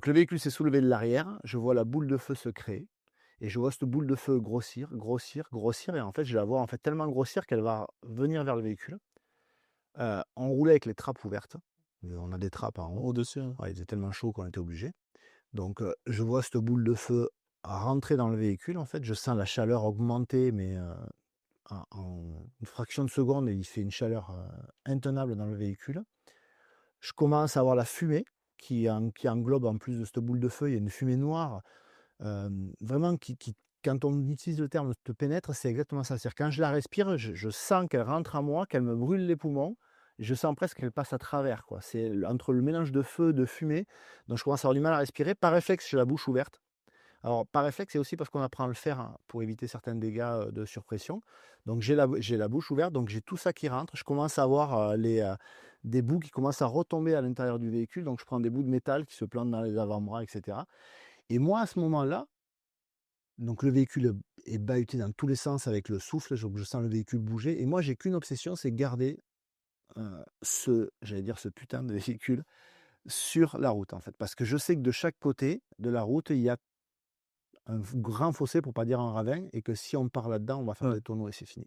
Donc le véhicule s'est soulevé de l'arrière, je vois la boule de feu se créer et je vois cette boule de feu grossir, grossir, grossir et en fait, je la vois en fait tellement grossir qu'elle va venir vers le véhicule. On roulait avec les trappes ouvertes, on a des trappes en haut. Au-dessus, hein. Ouais, il faisait tellement chaud qu'on était obligé. Donc je vois cette boule de feu rentrer dans le véhicule, en fait, je sens la chaleur augmenter mais en une fraction de seconde et il fait une chaleur, intenable dans le véhicule. Je commence à voir la fumée qui englobe en plus de cette boule de feu, il y a une fumée noire, vraiment qui quand on utilise le terme «te pénètre», c'est exactement ça. C'est-à-dire quand je la respire, je sens qu'elle rentre en moi, qu'elle me brûle les poumons. Je sens presque qu'elle passe à travers, quoi. C'est entre le mélange de feu, de fumée, donc je commence à avoir du mal à respirer. Par réflexe, j'ai la bouche ouverte. Alors, par réflexe et aussi parce qu'on apprend à le faire, hein, pour éviter certains dégâts, de surpression. Donc j'ai la bouche ouverte, donc j'ai tout ça qui rentre. Je commence à avoir, des bouts qui commencent à retomber à l'intérieur du véhicule, donc je prends des bouts de métal qui se plantent dans les avant-bras et cetera et moi, à ce moment-là, donc le véhicule est bahuté dans tous les sens avec le souffle, donc je sens le véhicule bouger et moi, j'ai qu'une obsession, c'est garder, j'allais dire ce putain de véhicule sur la route, en fait. Parce que je sais que de chaque côté de la route, il y a un grand fossé, pour pas dire un ravin et que si on part là-dedans, on va faire Ouais. des tonneaux et c'est fini.